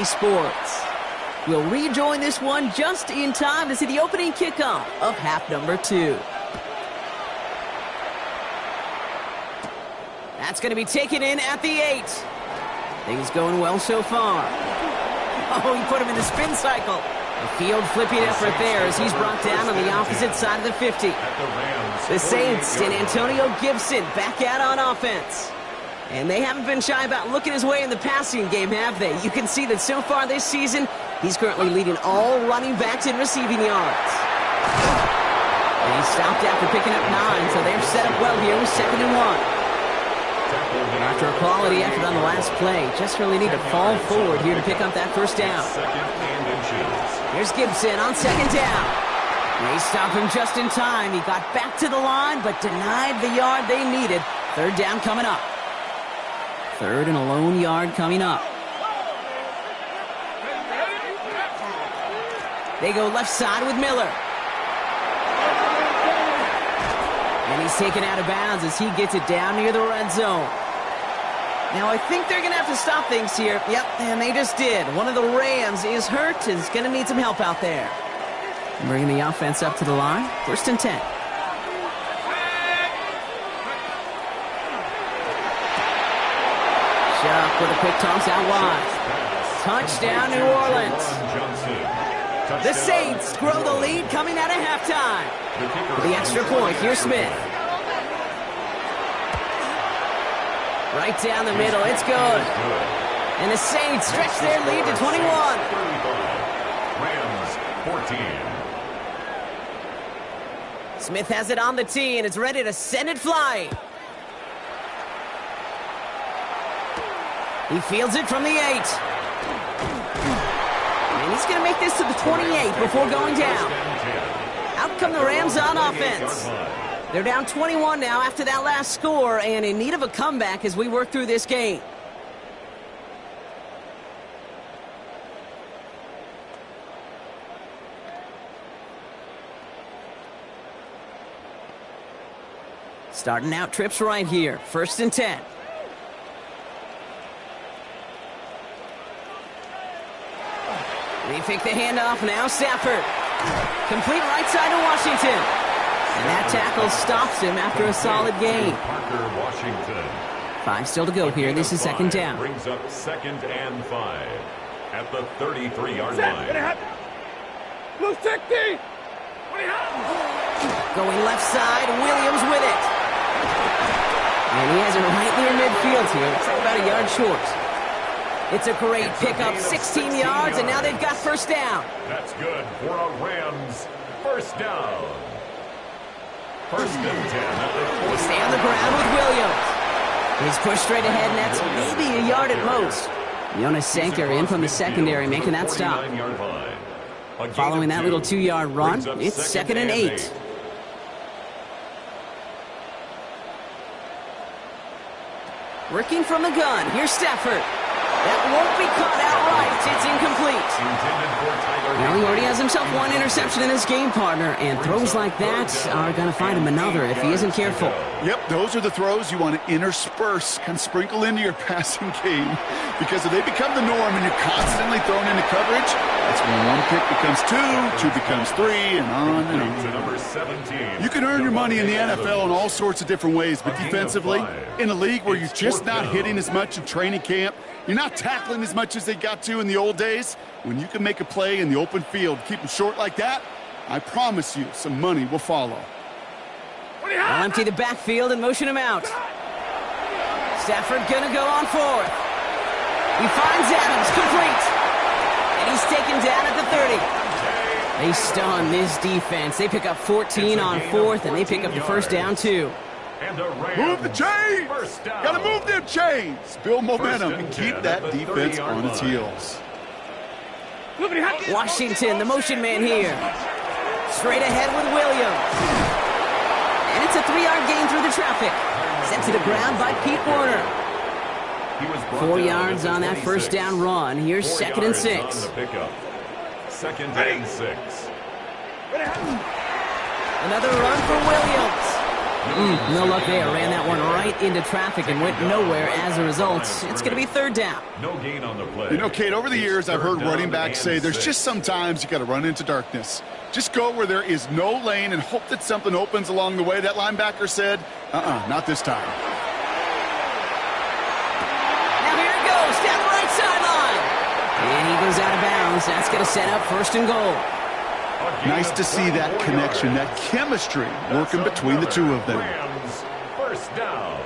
Sports. We'll rejoin this one just in time to see the opening kickoff of half number 2. That's going to be taken in at the 8. Things going well so far. Oh, he put him in the spin cycle. A field flipping effort there as he's brought down on the opposite side of the 50. The Saints and Antonio Gibson back out on offense. And they haven't been shy about looking his way in the passing game, have they? You can see that so far this season, he's currently leading all running backs in receiving yards. And he stopped after picking up 9, so they're set up well here with 2nd and 1. After a quality effort on the last play, just really need to fall forward here to pick up that first down. Here's Gibson on 2nd down. They stop him just in time. He got back to the line, but denied the yard they needed. 3rd down coming up. 3rd and a lone yard coming up. They go left side with Miller. And he's taken out of bounds as he gets it down near the red zone. Now, I think they're going to have to stop things here. Yep, and they just did. One of the Rams is hurt and is going to need some help out there. Bringing the offense up to the line. 1st and 10. Shuck with a quick toss out wide. Touchdown, New Orleans. The Saints grow the lead coming out of halftime. The extra point, here's Smith. Right down the middle, it's good. And the Saints stretch their lead to 21. Rams 14. Smith has it on the tee, and it's ready to send it flying. He fields it from the 8. And he's going to make this to the 28 before going down. Out come the Rams on offense. They're down 21 now after that last score and in need of a comeback as we work through this game. Starting out trips right here. 1st and 10. They fake the handoff now. Stafford. Complete right side to Washington. And that tackle stops him after a solid gain. Parker Washington. 5 still to go here. This is 2nd down. Brings up 2nd and 5 at the 33-yard line. Going left side. Williams with it. And he has it right near midfield here. Looks like about a yard short. It's a great pickup, 16 yards, and now they've got 1st down. That's good for a Rams 1st down. 1st and 10 at the 40. They stay on the ground with Williams. He's pushed straight ahead, and that's maybe a yard at most. Jonas Sanker in from the secondary, making that stop. Following that little 2-yard run, it's 2nd and 8. Working from the gun, here's Stafford. That won't be caught outright. It's incomplete. Well, he already has himself 1 interception in his game, partner, and throws like that are going to find him another if he isn't careful. Yep, those are the throws you want to intersperse, kind of sprinkle into your passing game, because if they become the norm and you're constantly thrown into coverage, that's when 1 pick becomes 2, 2 becomes 3, and on and on. Number 17. You can earn your money in the NFL in all sorts of different ways, but defensively, in a league where you're just not hitting as much in training camp, you're not tackling as much as they got to in the old days, when you can make a play in the open field, keep them short like that, I promise you some money will follow. They'll empty the backfield and motion him out. Stafford gonna go on 4th. He finds Adams, complete. And he's taken down at the 30. They stun this defense. They pick up 14 on 4th, and they pick up the 1st down, too. Move the chains! Gotta move them chains! Build momentum and keep that defense on its heels. Washington, the motion man here. Straight ahead with Williams. And it's a 3-yard gain through the traffic. Sent to the ground by Pete Werner. 4 yards on that 1st down run. Here's 2nd and 6. 2nd and 6. Another run for Williams. No luck there. Ran that one right into traffic and went nowhere as a result. It's going to be third down. No gain on the play. You know, Kate, over the years, I've heard running backs say there's just sometimes you got to run into darkness. Just go where there is no lane and hope that something opens along the way. That linebacker said, not this time. Now here it goes, down the right sideline. And he goes out of bounds. That's going to set up first and goal. Nice to see that connection, that chemistry working between the two of them. First down.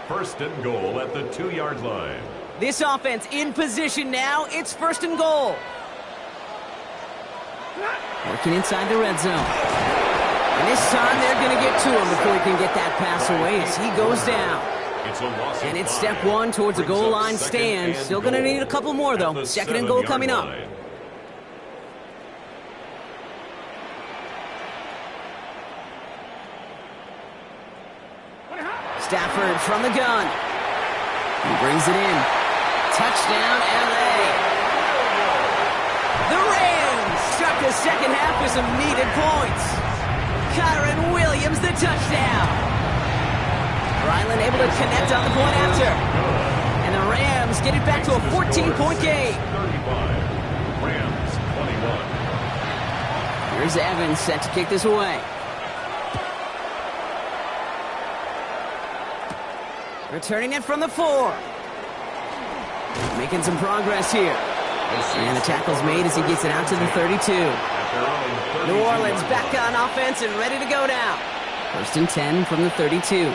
First and goal at the 2-yard line. This offense in position now. It's first and goal. Working inside the red zone. And this time they're going to get to him before he can get that pass away as he goes down. And it's step one towards a goal line stand. Still going to need a couple more, though. Second and goal coming up. Stafford from the gun. He brings it in. Touchdown, L.A. The Rams start the second half with some needed points. Kyren Williams, the touchdown. Ryland able to connect on the point after. And the Rams get it back to a 14-point game. 35. Rams 21. Here's Evans set to kick this away. Returning it from the 4. Making some progress here. And the tackle's made as he gets it out to the 32. New Orleans back on offense and ready to go now. First and 10 from the 32.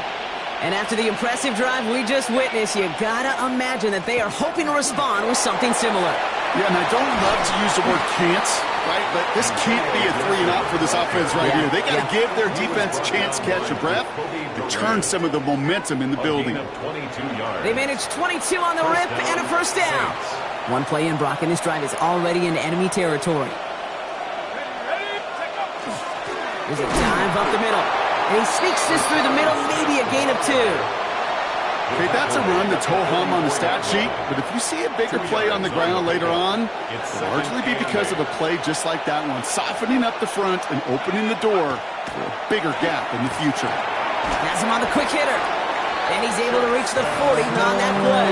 And after the impressive drive we just witnessed, you gotta imagine that they are hoping to respond with something similar. Yeah, and I don't love to use the word can't, right? But this can't be a 3-and-out for this offense right here. They got to give their defense a chance to catch a breath and turn some of the momentum in the building. They managed 22 on the rip and a first down. One play in, Brock, and this drive is already in enemy territory. There's a dive up the middle. And he sneaks this through the middle, maybe a gain of 2. Okay, that's a run that's ho-hum on the stat sheet, but if you see a bigger play on the ground later on, it'll largely be because of a play just like that one, softening up the front and opening the door for a bigger gap in the future. Has him on the quick hitter, and he's able to reach the 40 on that play.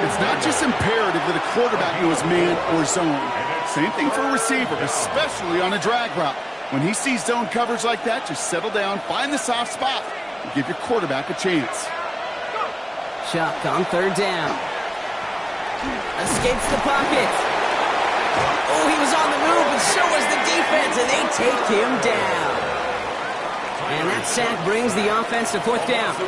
It's not just imperative that a quarterback knows man or zone. Same thing for a receiver, especially on a drag route. When he sees zone coverage like that, just settle down, find the soft spot, and give your quarterback a chance. Chuck on third down. Escapes the pocket. Oh, he was on the move, and so was the defense, and they take him down. And that sack brings the offense to fourth down.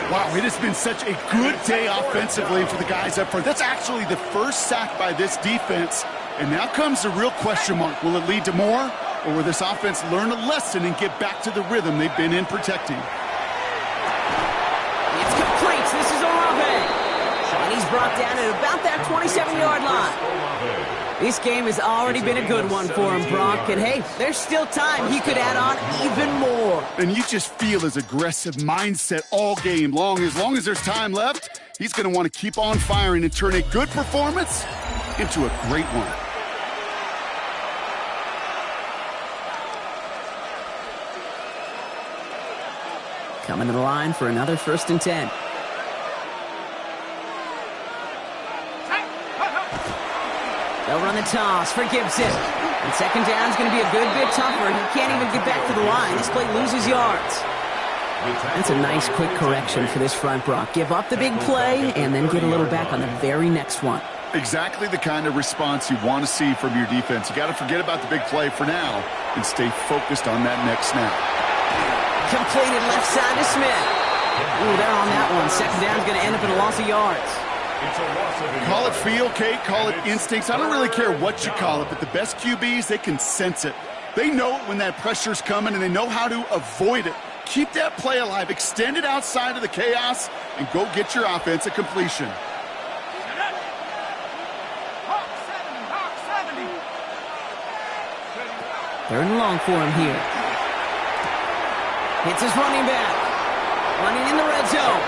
Wow, it has been such a good day offensively for the guys up front. That's actually the first sack by this defense. And now comes the real question mark. Will it lead to more? Or will this offense learn a lesson and get back to the rhythm they've been in protecting? It's complete. This is Olave. And he's brought down at about that 27-yard line. This game has already been a good one for him, Brock. And hey, there's still time. He could add on even more. And you just feel his aggressive mindset all game long. As long as there's time left, he's going to want to keep on firing and turn a good performance into a great one. Coming to the line for another first and 10. They'll run the toss for Gibson. And second down is going to be a good bit tougher. He can't even get back to the line. This play loses yards. That's a nice quick correction for this front, Brock. Give up the big play and then get a little back on the very next one. Exactly the kind of response you want to see from your defense. You got to forget about the big play for now and stay focused on that next snap. Completed left side to Smith. Ooh, they're on that one. Second down is going to end up in a loss of yards. Call it feel, Kate. Call it instincts. I don't really care what you call it, but the best QBs, they can sense it. They know when that pressure's coming, and they know how to avoid it. Keep that play alive. Extend it outside of the chaos, and go get your offense a completion. Third and long for him here. Hits his running back. Running in the red zone.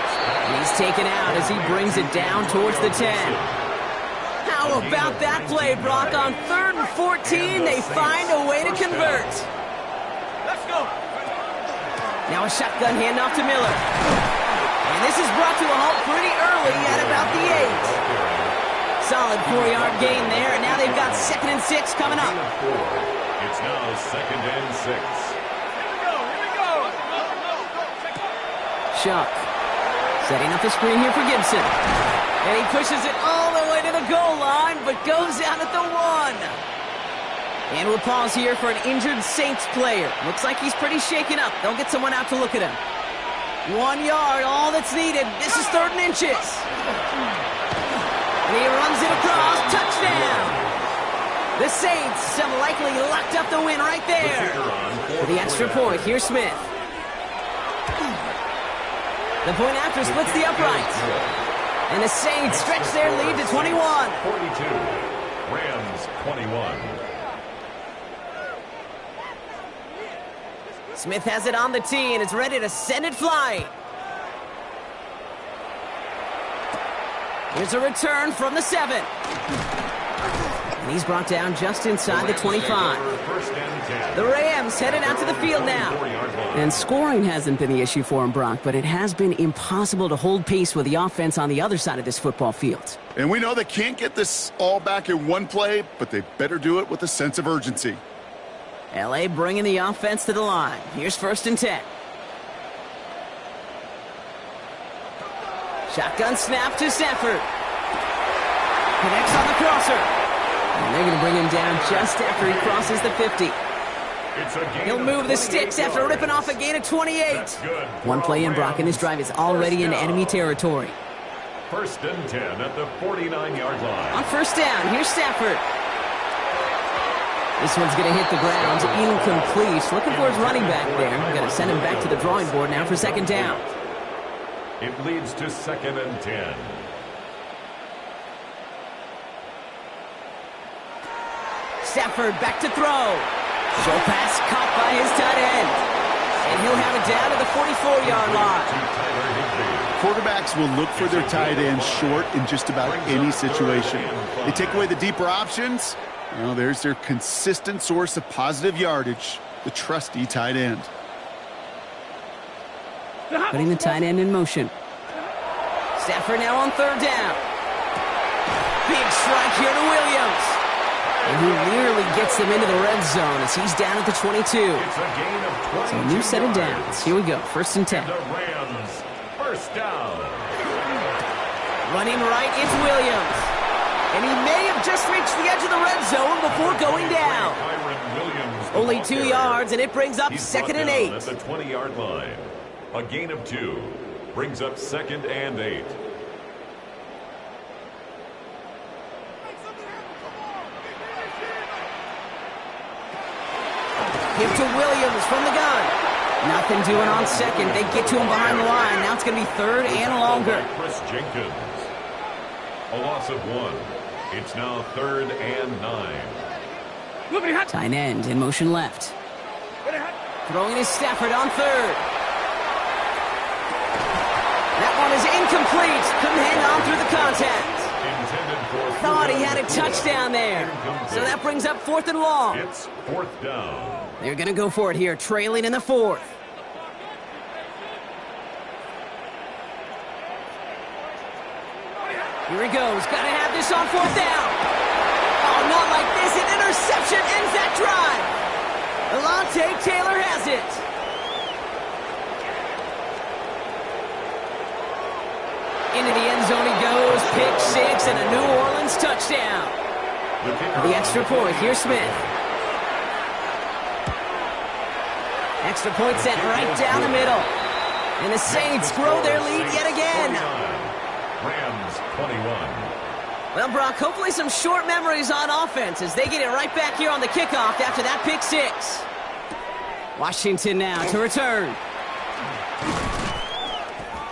And he's taken out as he brings it down towards the 10. How about that play, Brock? On 3rd and 14, they find a way to convert. Let's go. Now a shotgun handoff to Miller. And this is brought to a halt pretty early at about the 8. Solid 4-yard gain there, and now they've got 2nd and 6 coming up. It's now 2nd and 6. Shuck setting up the screen here for Gibson. And he pushes it all the way to the goal line, but goes out at the 1. And we'll pause here for an injured Saints player. Looks like he's pretty shaken up. They'll get someone out to look at him. 1 yard, all that's needed. This is 3rd and inches. And he runs it across. Touchdown! The Saints have likely locked up the win right there. For the extra point, here's Smith. The point after splits the uprights. And the Saints stretch their lead to 21. 42. Rams 21. Smith has it on the tee and is ready to send it flying. Here's a return from the 7. And he's brought down just inside the 25. The Rams headed out to the field now. And scoring hasn't been the issue for him, Brock, but it has been impossible to hold pace with the offense on the other side of this football field. And we know they can't get this all back in one play, but they better do it with a sense of urgency. L.A. bringing the offense to the line. Here's 1st and 10. Shotgun snap to Stafford. Connects on the crosser. And they're going to bring him down just after he crosses the 50. He'll move the sticks after ripping off a gain of 28. One play in, Brock, and this drive is already in enemy territory. 1st and 10 at the 49-yard line. On 1st down, here's Stafford. This one's going to hit the ground. Incomplete. Looking for his running back there. Going to send him back to the drawing board now for 2nd down. It leads to 2nd and 10. Stafford back to throw. Show pass caught by his tight end. And he'll have it down to the 44-yard line. Quarterbacks will look for their tight end short in just about any situation. They take away the deeper options. Well, there's their consistent source of positive yardage, the trusty tight end. Putting the tight end in motion. Stafford now on 3rd down. Big strike here to Williams. And he nearly gets them into the red zone as he's down at the 22. It's a gain of 22. So a new set of downs. Here we go. 1st and 10. The Rams, 1st down. Running right, it's Williams. And he may have just reached the edge of the red zone before going down. Only 2 yards, and it brings up 2nd and 8. At the 20-yard line. A gain of 2 brings up 2nd and 8. Give to Williams from the gun. Nothing doing on 2nd. They get to him behind the line. Now it's going to be 3rd and longer. Chris Jenkins. A loss of 1. It's now 3rd and 9. Tight end in motion left. Throwing is Stafford on 3rd. That one is incomplete. Couldn't hang on through the contact. Thought he had a touchdown there. So that brings up 4th and long. It's 4th down. They're going to go for it here, trailing in the 4th. Here he goes. Got to have this on 4th down. Oh, not like this. An interception ends that drive. Alontae Taylor has it. Into the end zone he goes. Pick 6 and a New Orleans touchdown. The extra point. Here's Smith. Extra point set right down the middle. And the Saints grow their lead yet again. Rams 21. Well, Brock, hopefully some short memories on offense as they get it right back here on the kickoff after that pick 6. Washington now to return.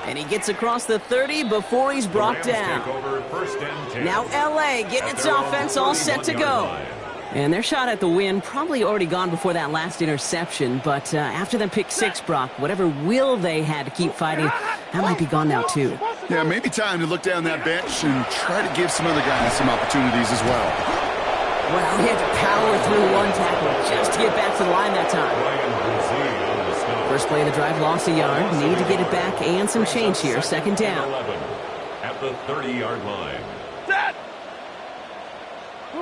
And he gets across the 30 before he's brought down. Now L.A. getting its offense all set to go. And their shot at the win probably already gone before that last interception. But after the pick 6, Brock, whatever will they had to keep fighting, that might be gone now too. Yeah, maybe time to look down that bench and try to give some other guys some opportunities as well. Well, he had to power through one tackle just to get back to the line that time. First play of the drive lost a yard. Need to get it back and some change here. Second down. 11 at the 30-yard line. Set!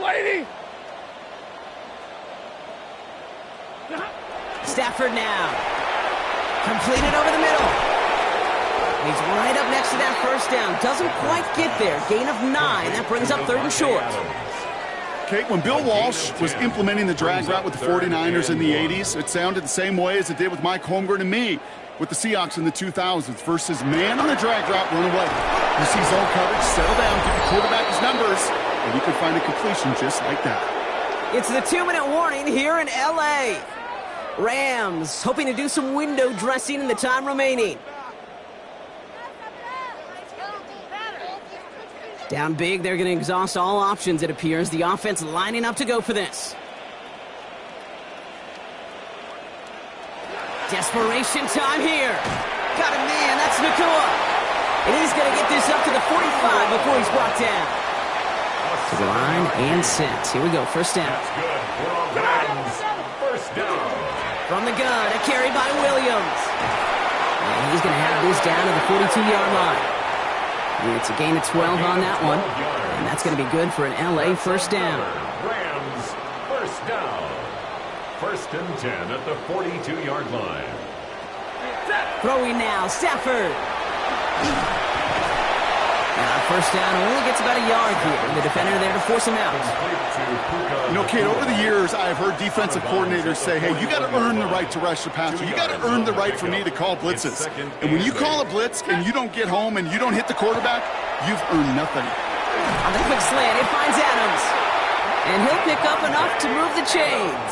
Lady! Stafford now. Completed over the middle. He's right up next to that first down. Doesn't quite get there. Gain of 9. That brings up 3rd and short. Kate, when Bill Walsh was implementing the drag route with the 49ers in the 80s, it sounded the same way as it did with Mike Holmgren and me with the Seahawks in the 2000s versus man on a drag route, run away. You see zone coverage, settle down, give the quarterback his numbers, and you can find a completion just like that. It's the 2-minute warning here in L.A. Rams hoping to do some window dressing in the time remaining. Down big, they're going to exhaust all options, it appears. The offense lining up to go for this. Desperation time here. Got a man, that's Nacua. And he's going to get this up to the 45 before he's brought down. To the line and set. Here we go, first down. First down. From the gun, a carry by Williams. And he's going to have this down to the 42-yard line. It's a gain of 12 on that one, and that's going to be good for an L.A. first down. Rams first down. 1st and 10 at the 42-yard line. Throwing now, Stafford. First down only gets about a yard here, and the defender there to force him out. You know, Kate, over the years, I've heard defensive coordinators say, hey, you got to earn the right to rush the passer. You got to earn the right for me to call blitzes. And when you call a blitz and you don't get home and you don't hit the quarterback, you've earned nothing. On the quick slant, it finds Adams. And he'll pick up enough to move the chains.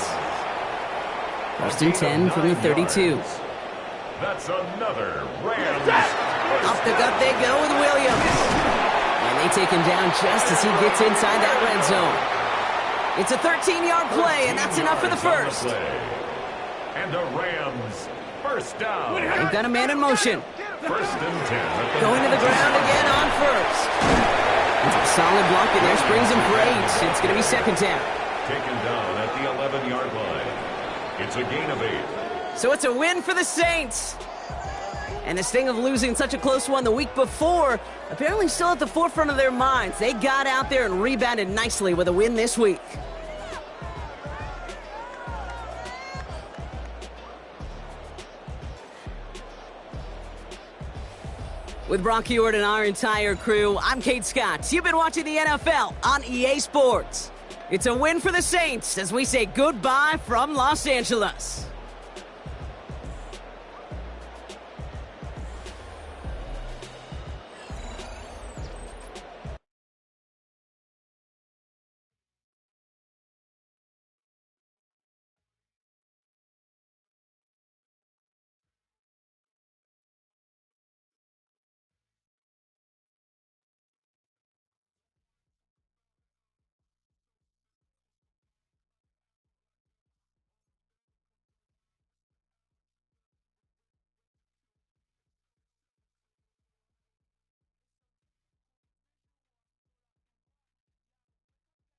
1st and 10 from the 32. That's another Rams. Up the gut they go with Williams. And they take him down just as he gets inside that red zone. It's a 13-yard play, and that's enough for the first. And the Rams first down. They've got a man in motion. 1st and 10. Going to the ground again on first. It's a solid block in there. Springs him for 8. It's going to be second down. Taken down at the 11-yard line. It's a gain of 8. So it's a win for the Saints. And this thing of losing such a close one the week before, apparently still at the forefront of their minds. They got out there and rebounded nicely with a win this week. With Brock Huard and our entire crew, I'm Kate Scott. You've been watching the NFL on EA Sports. It's a win for the Saints as we say goodbye from Los Angeles.